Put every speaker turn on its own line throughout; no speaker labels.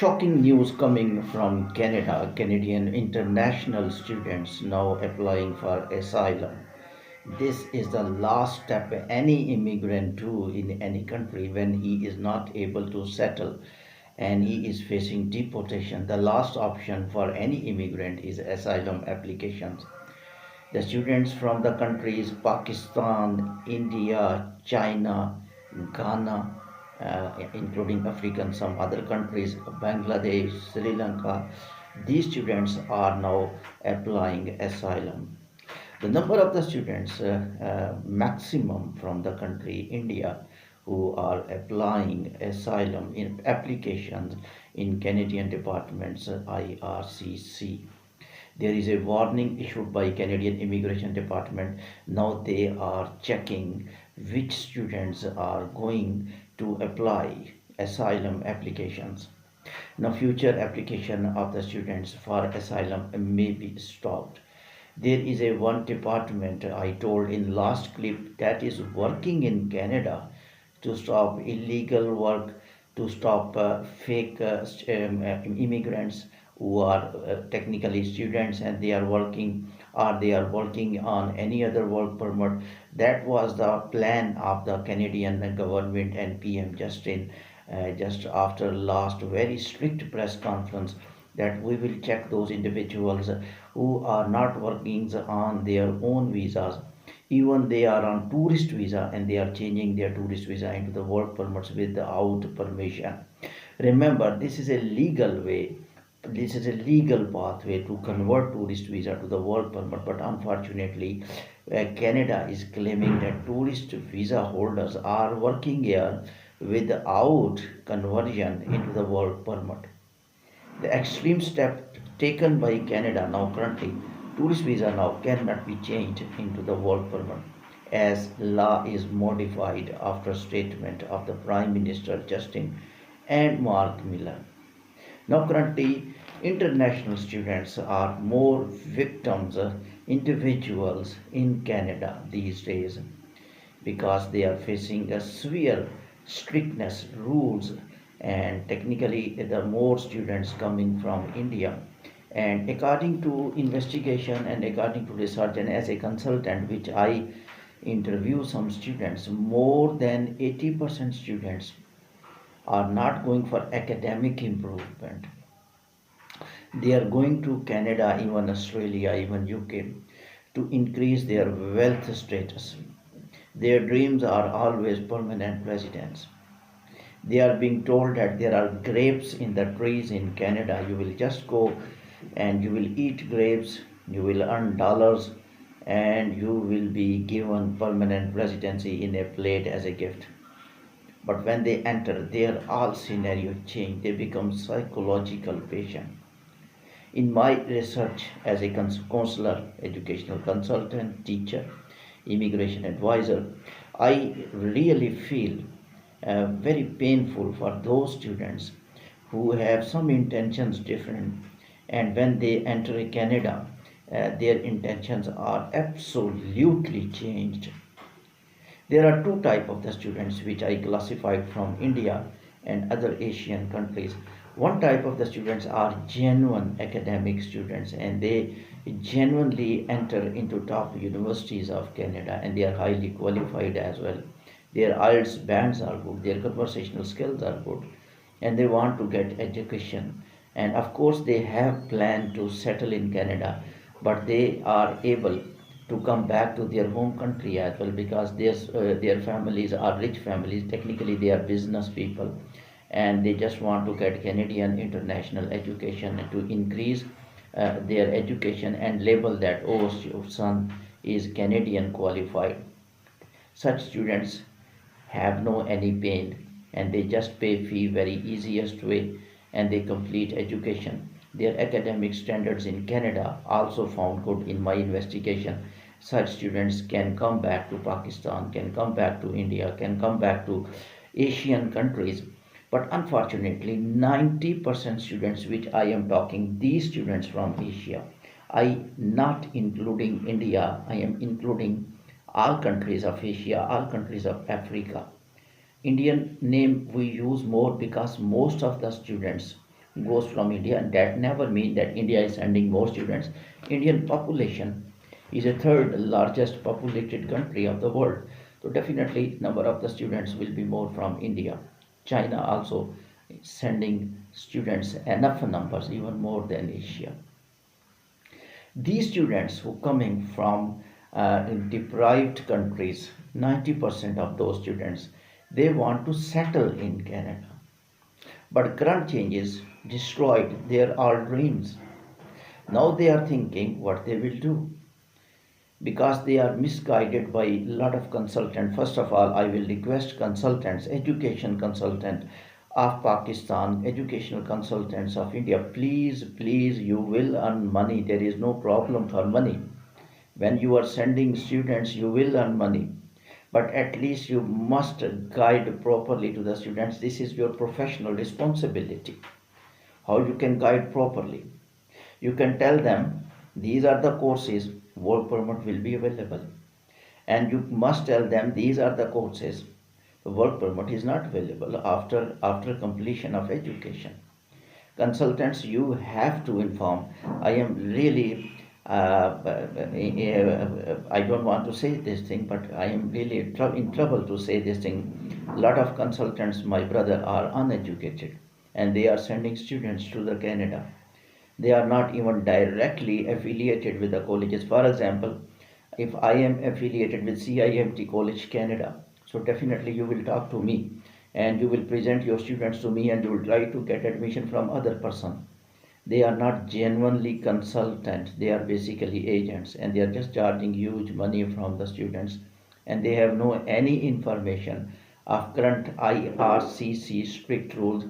Shocking news coming from Canada. Canadian international students now applying for asylum. This is the last step any immigrant do in any country when he is not able to settle and he is facing deportation. The last option for any immigrant is asylum applications. The students from the countries Pakistan, India, China, Ghana, including African, some other countries, Bangladesh, Sri Lanka, these students are now applying asylum. The number of the students maximum from the country India who are applying asylum in applications in Canadian departments IRCC. There is a warning issued by Canadian Immigration Department. Now they are checking which students are going to apply asylum applications. Now future application of the students for asylum may be stopped. There is a one department I told in last clip that is working in Canada to stop illegal work, to stop fake immigrants who are technically students and they are working or they are working on any other work permit. That was the plan of the Canadian government and PM Justin just after last very strict press conference that we will check those individuals who are not working on their own visas, even they are on tourist visa and they are changing their tourist visa into the work permits without permission. Remember, this is a legal way, this is a legal pathway to convert tourist visa to the work permit, but unfortunately Canada is claiming that tourist visa holders are working here without conversion into the work permit. The extreme step taken by Canada now currently, tourist visa now cannot be changed into the work permit as law is modified after statement of the Prime Minister Justin and Mark Miller. Now currently international students are more victims, individuals in Canada these days because they are facing a severe strictness rules and technically the more students coming from India. And according to investigation and according to research and as a consultant which I interview some students, more than 80% students are not going for academic improvement. They are going to Canada, even Australia, even UK to increase their wealth status. Their dreams are always permanent residence. They are being told that there are grapes in the trees in Canada. You will just go and you will eat grapes, you will earn dollars, and you will be given permanent residency in a plate as a gift. But when they enter, their all scenario change. They become psychological patient. In my research as a counselor, educational consultant, teacher, immigration advisor, I really feel very painful for those students who have some intentions different and when they enter Canada, their intentions are absolutely changed. There are two types of the students which I classified from India and other Asian countries. One type of the students are genuine academic students and they genuinely enter into top universities of Canada and they are highly qualified as well. Their IELTS bands are good, their conversational skills are good, and they want to get education. And of course, they have planned to settle in Canada, but they are able to come back to their home country as well because their families are rich families. Technically, they are business people, and they just want to get Canadian international education to increase their education and label that oh, your son is Canadian qualified. Such students have no any pain and they just pay fee very easiest way and they complete education. Their academic standards in Canada also found good in my investigation. Such students can come back to Pakistan, can come back to India, can come back to Asian countries. But unfortunately, 90% students which I am talking, these students from Asia, I not including India, I am including all countries of Asia, all countries of Africa. Indian name we use more because most of the students goes from India, and that never means that India is sending more students. Indian population is a third largest populated country of the world, so definitely number of the students will be more from India. China also is sending students enough numbers, even more than Asia. These students who coming from deprived countries, 90% of those students, they want to settle in Canada. But current changes destroyed their all dreams. Now they are thinking what they will do because they are misguided by a lot of consultants. First of all, I will request consultants, education consultant of Pakistan, educational consultants of India, please, please, you will earn money. There is no problem for money. When you are sending students, you will earn money. But at least you must guide properly to the students. This is your professional responsibility. How you can guide properly? You can tell them these are the courses, work permit will be available. And you must tell them these are the courses, work permit is not available after completion of education. Consultants, you have to inform. I am really I don't want to say this thing, but I am really in trouble to say this thing. A lot of consultants, my brother, are uneducated, and they are sending students to the Canada. They are not even directly affiliated with the colleges. For example, if I am affiliated with CIMT College Canada, so definitely you will talk to me and you will present your students to me and you will try to get admission from other person. They are not genuinely consultants, they are basically agents, and they are just charging huge money from the students, and they have no any information of current IRCC strict rules.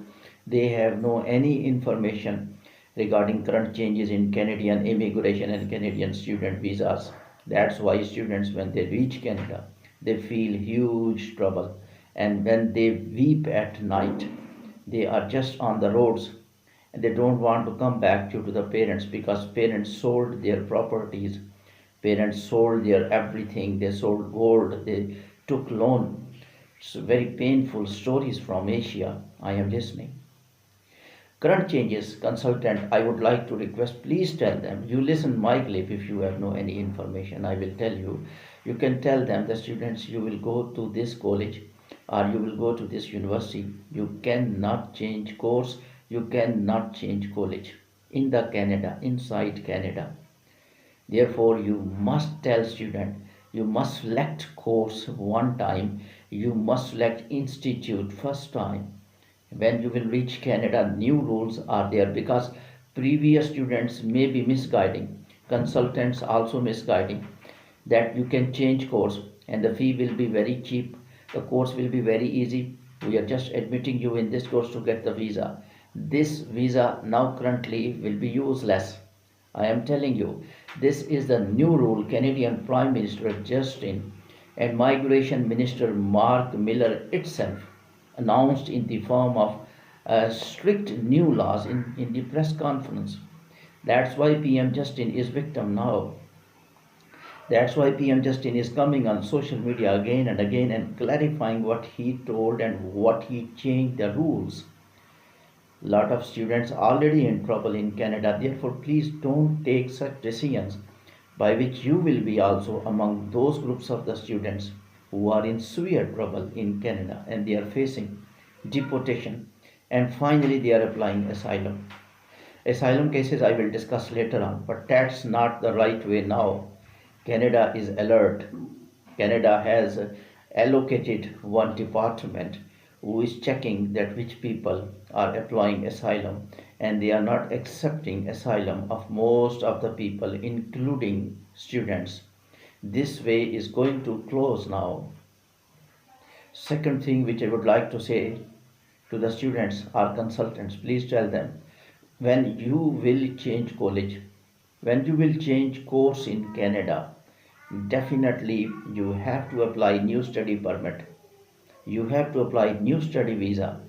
They have no any information regarding current changes in Canadian immigration and Canadian student visas. That's why students, when they reach Canada, they feel huge trouble, and when they weep at night, they are just on the roads, and they don't want to come back due to the parents, because parents sold their properties, parents sold their everything, they sold gold, they took loan. So very painful stories from Asia I am listening. Current changes consultant, I would like to request, please tell them, you listen my clip. If you have no any information, I will tell you. You can tell them, the students, you will go to this college or you will go to this university. You cannot change course, you cannot change college in the Canada, inside Canada. Therefore, you must tell student, you must select course one time, you must select institute first time. When you will reach Canada, new rules are there, because previous students may be misguiding, consultants also misguiding, that you can change course and the fee will be very cheap, the course will be very easy, we are just admitting you in this course to get the visa. This visa now currently will be useless. I am telling you, this is the new rule. Canadian Prime Minister Justin and Migration Minister Mark Miller itself announced in the form of strict new laws in the press conference. That's why PM Justin is victim now. That's why PM Justin is coming on social media again and again and clarifying what he told and what he changed the rules. Lot of students already in trouble in Canada. Therefore, please don't take such decisions by which you will be also among those groups of the students who are in severe trouble in Canada and they are facing deportation, and finally they are applying asylum. Asylum cases I will discuss later on, but that's not the right way now. Canada is alert. Canada has allocated one department who is checking that which people are applying asylum, and they are not accepting asylum of most of the people, including students. This way is going to close now. Second thing which I would like to say to the students or consultants, please tell them, when you will change college, when you will change course in Canada, definitely you have to apply new study permit, you have to apply new study visa.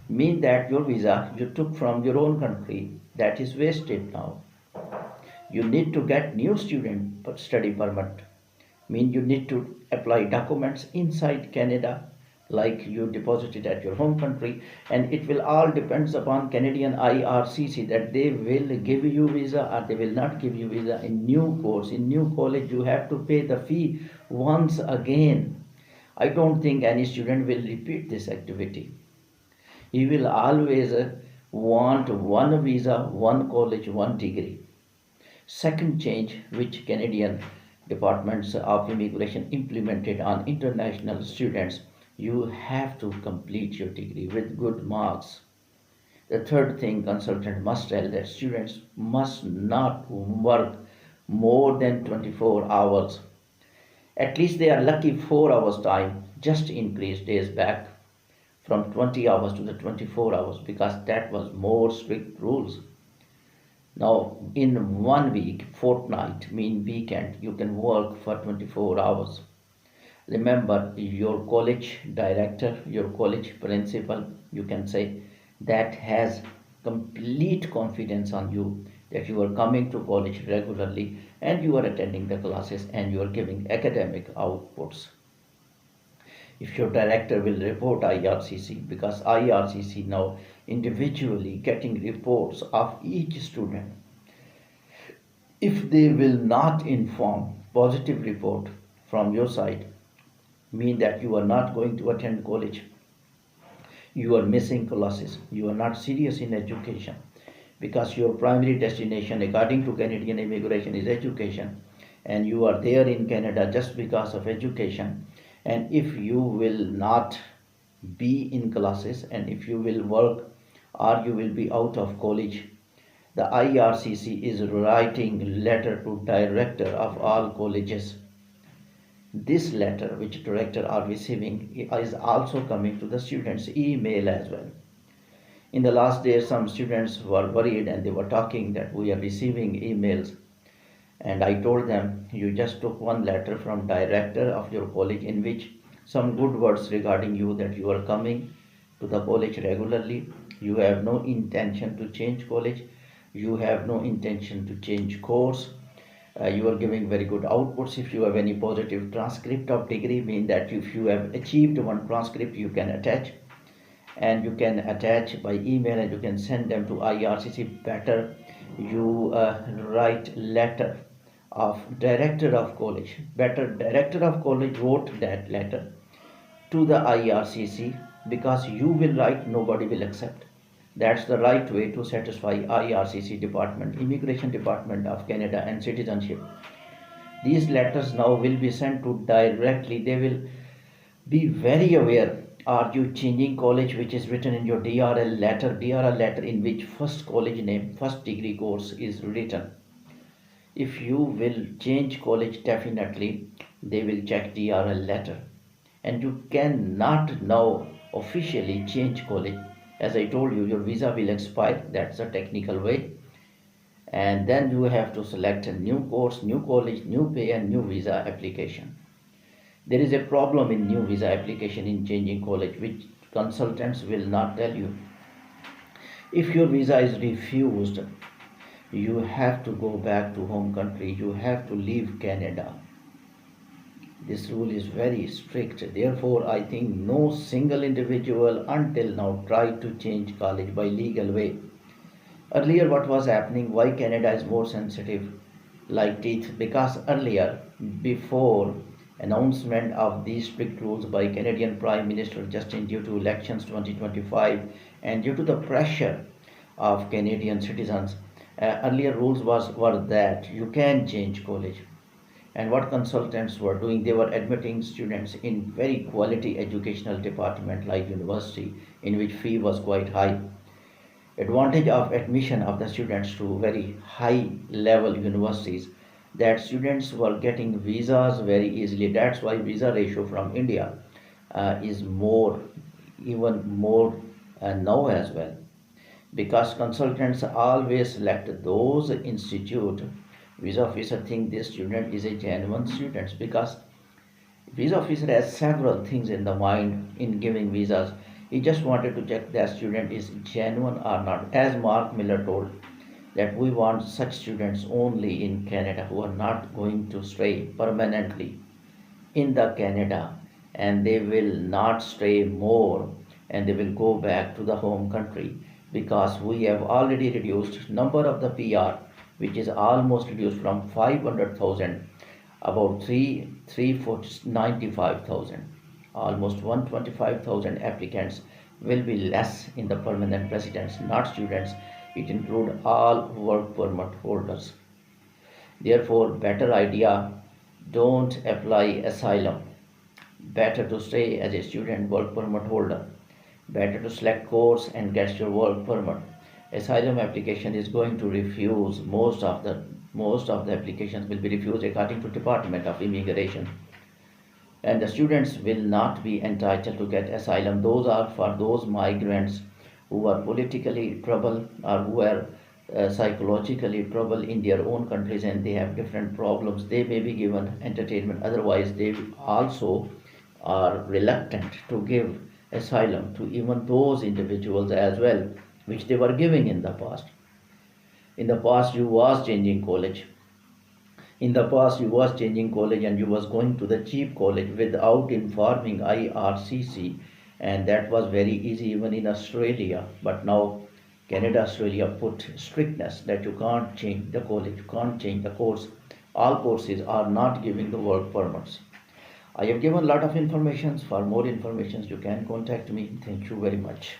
Mean that your visa you took from your own country, that is wasted now. You need to get new student study permit. Mean you need to apply documents inside Canada like you deposited at your home country, and it will all depends upon Canadian IRCC that they will give you visa or they will not give you visa. In new course, in new college, you have to pay the fee once again. I don't think any student will repeat this activity. He will always want one visa, one college, one degree. Second change which Canadian departments of immigration implemented on international students, you have to complete your degree with good marks. The third thing, consultant must tell that students must not work more than 24 hours. At least they are lucky 4 hours time, just increased days back from 20 hours to the 24 hours because that was more strict rules. Now, in 1 week, fortnight, mean weekend, you can work for 24 hours. Remember, your college director, your college principal, you can say, that has complete confidence on you that you are coming to college regularly and you are attending the classes and you are giving academic outputs. If your director will report IRCC, because IRCC now individually getting reports of each student, if they will not inform positive report from your side, mean that you are not going to attend college, you are missing classes, you are not serious in education, because your primary destination according to Canadian immigration is education, and you are there in Canada just because of education. And if you will not be in classes and if you will work or you will be out of college, the IRCC is writing letter to director of all colleges. This letter which director are receiving is also coming to the students' email as well. In the last days, some students were worried and they were talking that we are receiving emails. And I told them, you just took one letter from director of your college in which some good words regarding you, that you are coming to the college regularly, you have no intention to change college, you have no intention to change course, you are giving very good outputs. If you have any positive transcript of degree, mean that if you have achieved one transcript, you can attach, and you can attach by email and you can send them to IRCC. Better you write letter of director of college. Better director of college wrote that letter to the IRCC, because you will write, nobody will accept. That's the right way to satisfy IRCC department, Immigration Department of Canada and Citizenship. These letters now will be sent to directly. They will be very aware. Are you changing college, which is written in your DRL letter in which first college name, first degree course is written. If you will change college, definitely they will check DRL letter. And you cannot now officially change college. As I told you, your visa will expire. That's a technical way. And then you have to select a new course, new college, new pay, and new visa application. There is a problem in new visa application in changing college, which consultants will not tell you. If your visa is refused, you have to go back to home country. You have to leave Canada. This rule is very strict. Therefore, I think no single individual until now tried to change college by legal way. Earlier, what was happening, why Canada is more sensitive like teeth? Because earlier, before announcement of these strict rules by Canadian Prime Minister Justin due to elections 2025 and due to the pressure of Canadian citizens, earlier rules were that you can change college. And what consultants were doing, they were admitting students in very quality educational department like university, in which fee was quite high. Advantage of admission of the students to very high level universities, that students were getting visas very easily. That's why visa ratio from India is more, even more now as well, because consultants always select those institute. Visa officer think this student is a genuine student, because visa officer has several things in the mind in giving visas. He just wanted to check that student is genuine or not. As Mark Miller told, that we want such students only in Canada who are not going to stay permanently in the Canada. and they will not stay more, and they will go back to the home country, because we have already reduced number of the PR, which is almost reduced from 500,000, about 395,000, almost 125,000 applicants will be less in the permanent residents, not students. It include all work permit holders. Therefore, better idea, don't apply asylum. Better to stay as a student work permit holder. Better to select course and get your work permit. Asylum application is going to refuse, most of the applications will be refused according to Department of Immigration, and the students will not be entitled to get asylum. Those are for those migrants who are politically troubled, or who are psychologically troubled in their own countries, and they have different problems. They may be given entertainment, otherwise they also are reluctant to give asylum to even those individuals as well, which they were giving in the past. In the past you was changing college. In the past you was changing college, and you was going to the cheap college without informing IRCC, and that was very easy even in Australia. But now Canada, Australia put strictness that you can't change the college, you can't change the course. All courses are not giving the work permits. I have given a lot of information. For more information you can contact me. Thank you very much.